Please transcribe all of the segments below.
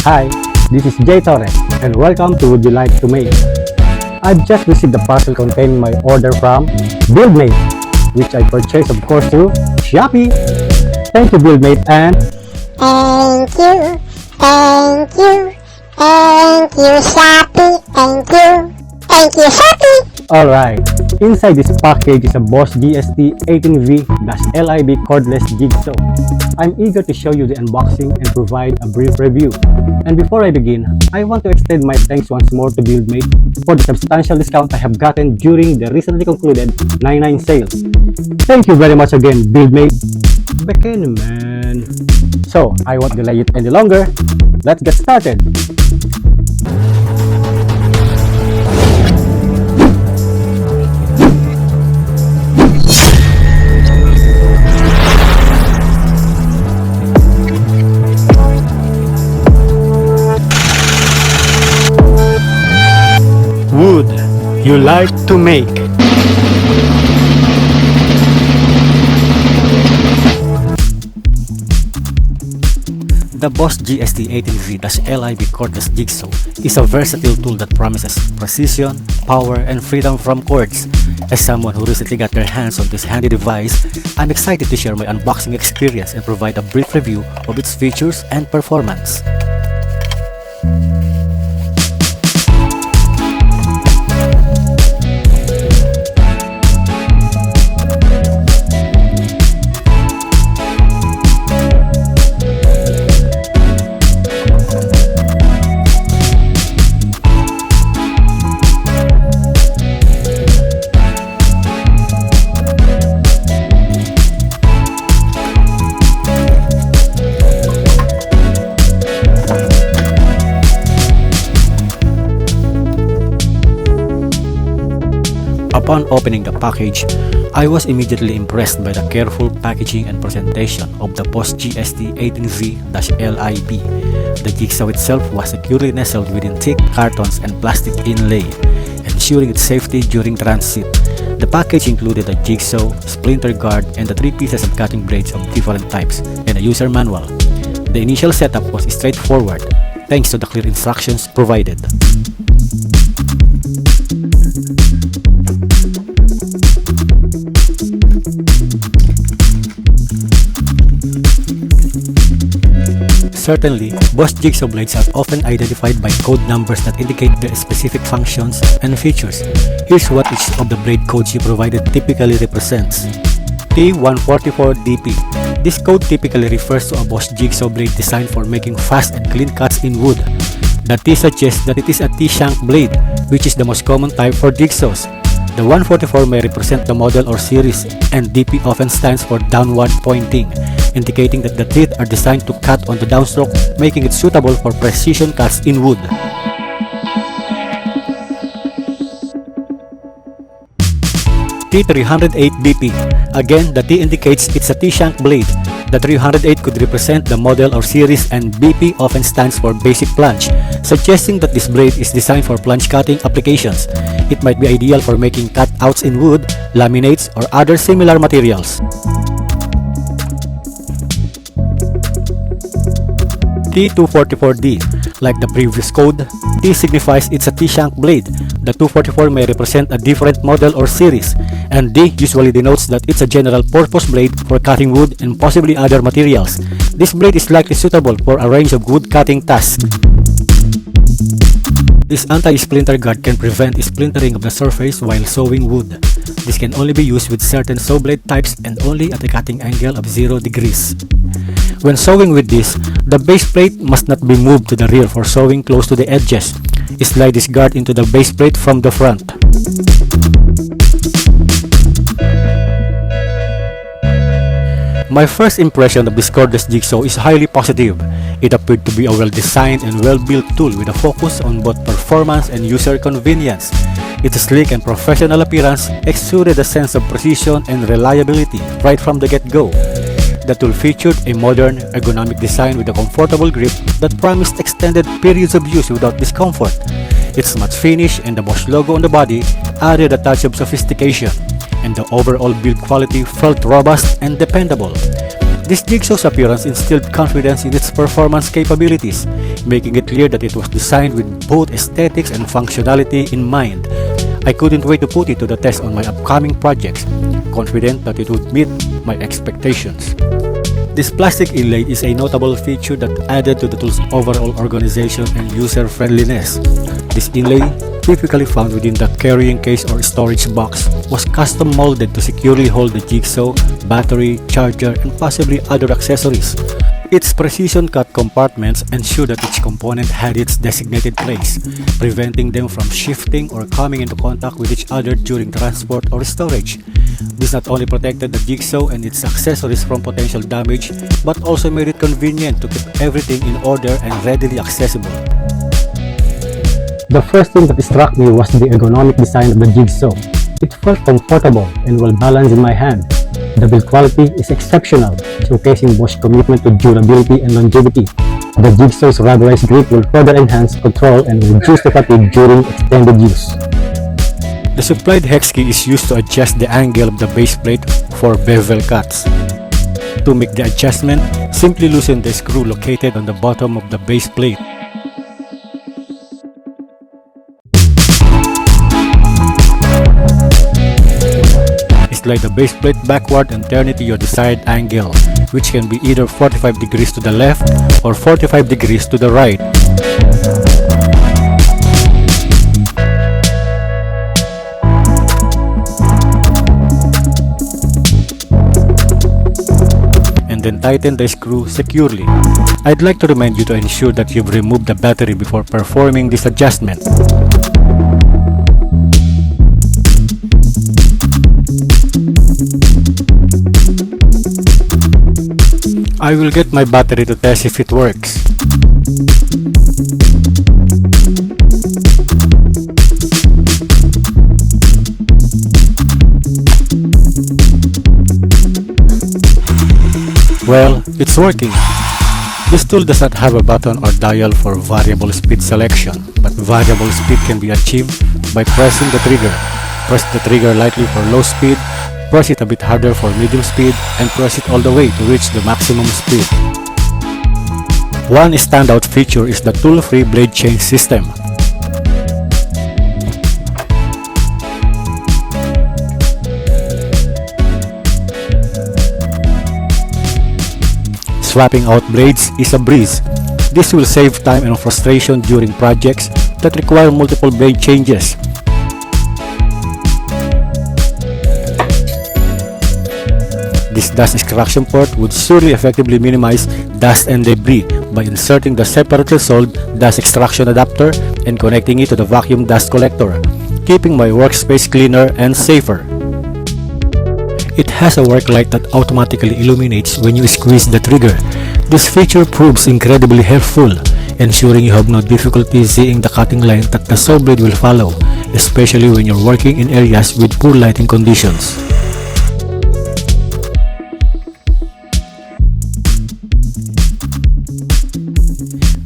Hi, this is Jay Torres and welcome to Would You Like to Make. I've just received the parcel containing my order from Buildmate, which I purchased of course through Shopee. Thank you Buildmate and Thank you, Shopee, thank you, Shopee. alright, inside this package is a Bosch GST 18V-LI B Cordless Jigsaw. I'm eager to show you the unboxing and provide a brief review. And before I begin, I want to extend my thanks once more to Buildmate for the substantial discount I have gotten during the recently concluded 99 sales. Thank you very much again, Buildmate. Beke naman. So, I won't delay it any longer. Let's get started. Would you like to make? The Bosch GST 18V-LI B Cordless Jigsaw is a versatile tool that promises precision, power, and freedom from cords. As someone who recently got their hands on this handy device, I'm excited to share my unboxing experience and provide a brief review of its features and performance. Upon opening the package, I was immediately impressed by the careful packaging and presentation of the Bosch GST 18V-LI B. The jigsaw itself was securely nestled within thick cartons and plastic inlay, ensuring its safety during transit. The package included a jigsaw, splinter guard, and the 3 pieces of cutting blades of different types, and a user manual. The initial setup was straightforward, thanks to the clear instructions provided. Certainly, Bosch jigsaw blades are often identified by code numbers that indicate their specific functions and features. Here's what each of the blade codes you provided typically represents. T144DP. This code typically refers to a Bosch jigsaw blade designed for making fast and clean cuts in wood. The T suggests that it is a T-shank blade, which is the most common type for jigsaws. The 144 may represent the model or series, and DP often stands for downward pointing, indicating that the teeth are designed to cut on the downstroke, making it suitable for precision cuts in wood. T308BP. Again, the T indicates it's a T-shank blade. The 308 could represent the model or series, and BP often stands for basic plunge, suggesting that this blade is designed for plunge cutting applications. It might be ideal for making cutouts in wood, laminates, or other similar materials. T244D. Like the previous code, T signifies it's a T-shank blade. The 244 may represent a different model or series, and D usually denotes that it's a general purpose blade for cutting wood and possibly other materials. This blade is likely suitable for a range of wood cutting tasks. This anti-splinter guard can prevent splintering of the surface while sawing wood. This can only be used with certain saw blade types and only at a cutting angle of 0 degrees. When sawing with this, the base plate must not be moved to the rear for sawing close to the edges. Slide this guard into the base plate from the front. My first impression of this cordless jigsaw is highly positive. It appeared to be a well-designed and well-built tool with a focus on both performance and user convenience. Its sleek and professional appearance exuded a sense of precision and reliability right from the get-go. The tool featured a modern, ergonomic design with a comfortable grip that promised extended periods of use without discomfort. Its matte finish and the Bosch logo on the body added a touch of sophistication, and the overall build quality felt robust and dependable. This jigsaw's appearance instilled confidence in its performance capabilities, making it clear that it was designed with both aesthetics and functionality in mind. I couldn't wait to put it to the test on my upcoming projects, confident that it would meet my expectations. This plastic inlay is a notable feature that added to the tool's overall organization and user-friendliness. This inlay, typically found within the carrying case or storage box, was custom molded to securely hold the jigsaw, battery, charger, and possibly other accessories. Its precision-cut compartments ensured that each component had its designated place, preventing them from shifting or coming into contact with each other during transport or storage. This not only protected the jigsaw and its accessories from potential damage, but also made it convenient to keep everything in order and readily accessible. The first thing that struck me was the ergonomic design of the jigsaw. It felt comfortable and well balanced in my hand. The build quality is exceptional, showcasing Bosch's commitment to durability and longevity. The jigsaw's rubberized grip will further enhance control and reduce the fatigue during extended use. The supplied hex key is used to adjust the angle of the base plate for bevel cuts. To make the adjustment, simply loosen the screw located on the bottom of the base plate. Slide the base plate backward and turn it to your desired angle, which can be either 45 degrees to the left or 45 degrees to the right. And then tighten the screw securely. I'd like to remind you to ensure that you've removed the battery before performing this adjustment. I will get my battery to test if it works. Well, it's working. This tool does not have a button or dial for variable speed selection, but variable speed can be achieved by pressing the trigger. Press the trigger lightly for low speed, press it a bit harder for medium speed, and press it all the way to reach the maximum speed. One standout feature is the tool-free blade change system. Swapping out blades is a breeze. This will save time and frustration during projects that require multiple blade changes. This dust extraction port would surely effectively minimize dust and debris by inserting the separately sold dust extraction adapter and connecting it to the vacuum dust collector, keeping my workspace cleaner and safer. It has a work light that automatically illuminates when you squeeze the trigger. This feature proves incredibly helpful, ensuring you have no difficulty seeing the cutting line that the saw blade will follow, especially when you're working in areas with poor lighting conditions.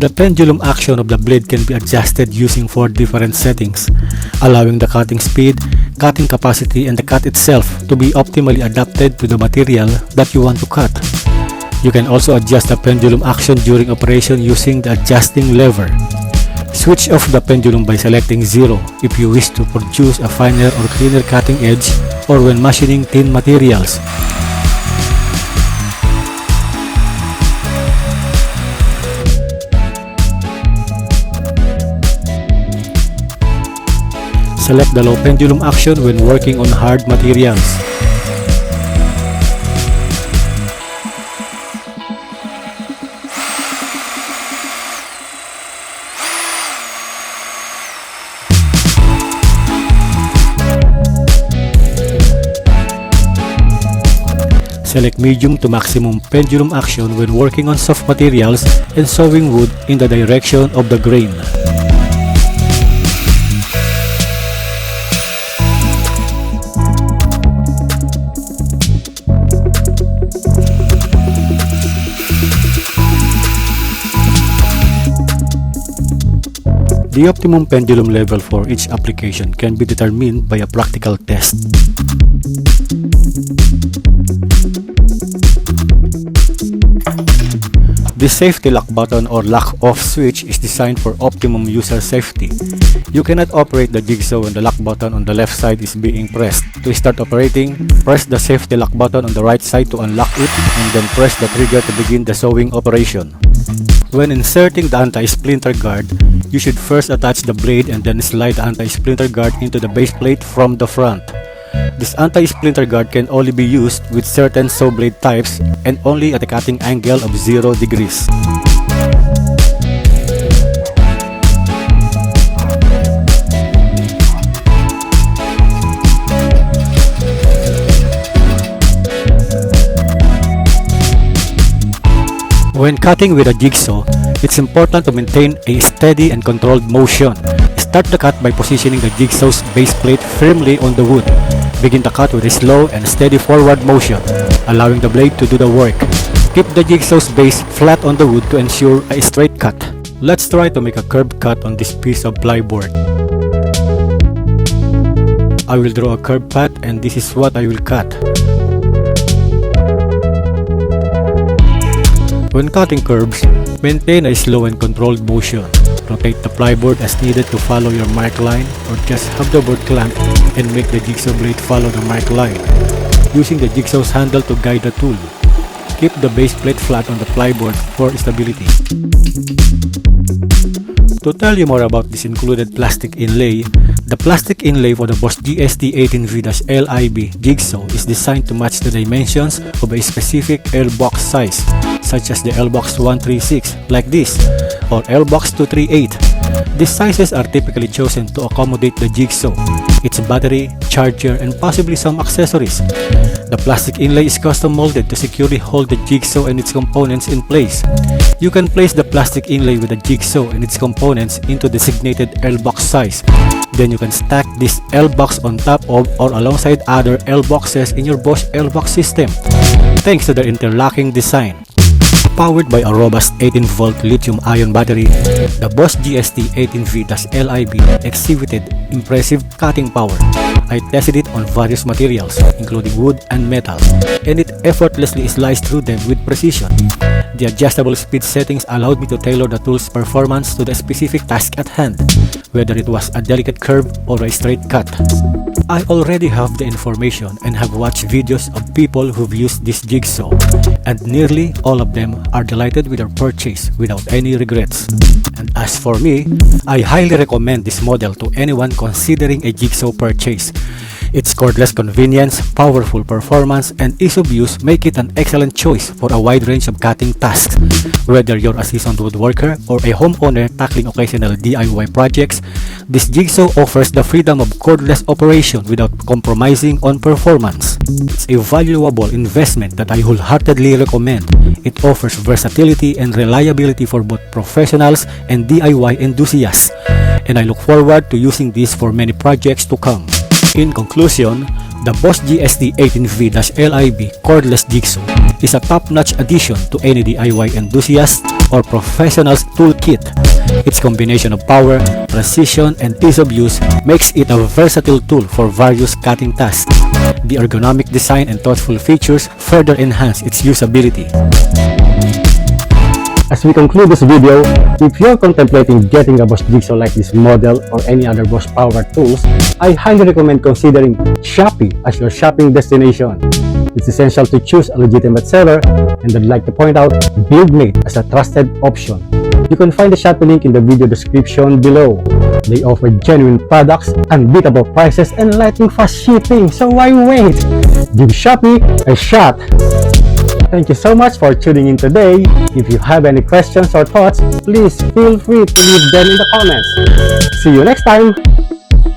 The pendulum action of the blade can be adjusted using 4 different settings, allowing the cutting speed, cutting capacity, and the cut itself to be optimally adapted to the material that you want to cut. You can also adjust the pendulum action during operation using the adjusting lever. Switch off the pendulum by selecting 0 if you wish to produce a finer or cleaner cutting edge or when machining thin materials. Select the low pendulum action when working on hard materials. Select medium to maximum pendulum action when working on soft materials and sawing wood in the direction of the grain. The optimum pendulum level for each application can be determined by a practical test. This safety lock button or lock off switch is designed for optimum user safety. You cannot operate the jigsaw when the lock button on the left side is being pressed. To start operating, press the safety lock button on the right side to unlock it and then press the trigger to begin the sawing operation. When inserting the anti-splinter guard, you should first attach the blade and then slide the anti-splinter guard into the base plate from the front. This anti-splinter guard can only be used with certain saw blade types and only at a cutting angle of 0 degrees. When cutting with a jigsaw, it's important to maintain a steady and controlled motion. Start the cut by positioning the jigsaw's base plate firmly on the wood. Begin the cut with a slow and steady forward motion, allowing the blade to do the work. Keep the jigsaw's base flat on the wood to ensure a straight cut. Let's try to make a curved cut on this piece of plyboard. I will draw a curved path and this is what I will cut. When cutting curves, maintain a slow and controlled motion. Rotate the plyboard as needed to follow your mark line, or just have the board clamped and make the jigsaw blade follow the mark line, using the jigsaw's handle to guide the tool. Keep the base plate flat on the plyboard for stability. To tell you more about this included plastic inlay, the plastic inlay for the Bosch GST 18V-LI jigsaw is designed to match the dimensions of a specific L-box size, such as the L-box 136 like this, or L-box 238. These sizes are typically chosen to accommodate the jigsaw, its battery, charger, and possibly some accessories. The plastic inlay is custom molded to securely hold the jigsaw and its components in place. You can place the plastic inlay with the jigsaw and its components into designated L-box size. Then you can stack this L-box on top of or alongside other L-boxes in your Bosch L-box system, thanks to their interlocking design. Powered by a robust 18-volt lithium-ion battery, the Bosch GST 18V-LI exhibited impressive cutting power. I tested it on various materials, including wood and metal, and it effortlessly sliced through them with precision. The adjustable speed settings allowed me to tailor the tool's performance to the specific task at hand, whether it was a delicate curve or a straight cut. I already have the information and have watched videos of people who've used this jigsaw, and nearly all of them are delighted with their purchase without any regrets. And as for me, I highly recommend this model to anyone considering a jigsaw purchase. Its cordless convenience, powerful performance, and ease of use make it an excellent choice for a wide range of cutting tasks. Whether you're a seasoned woodworker or a homeowner tackling occasional DIY projects, this jigsaw offers the freedom of cordless operation without compromising on performance. It's a valuable investment that I wholeheartedly recommend. It offers versatility and reliability for both professionals and DIY enthusiasts, and I look forward to using this for many projects to come. In conclusion, the Bosch GST 18V-LI cordless jigsaw is a top-notch addition to any DIY enthusiast or professional's toolkit. Its combination of power, precision, and ease of use makes it a versatile tool for various cutting tasks. The ergonomic design and thoughtful features further enhance its usability. As we conclude this video, if you're contemplating getting a Bosch jigsaw like this model or any other Bosch power tools, I highly recommend considering Shopee as your shopping destination. It's essential to choose a legitimate seller, and I'd like to point out Buildmate as a trusted option. You can find the Shopee link in the video description below. They offer genuine products, unbeatable prices, and lightning fast shipping, so why wait? Give Shopee a shot! Thank you so much for tuning in today. If you have any questions or thoughts, please feel free to leave them in the comments. See you next time!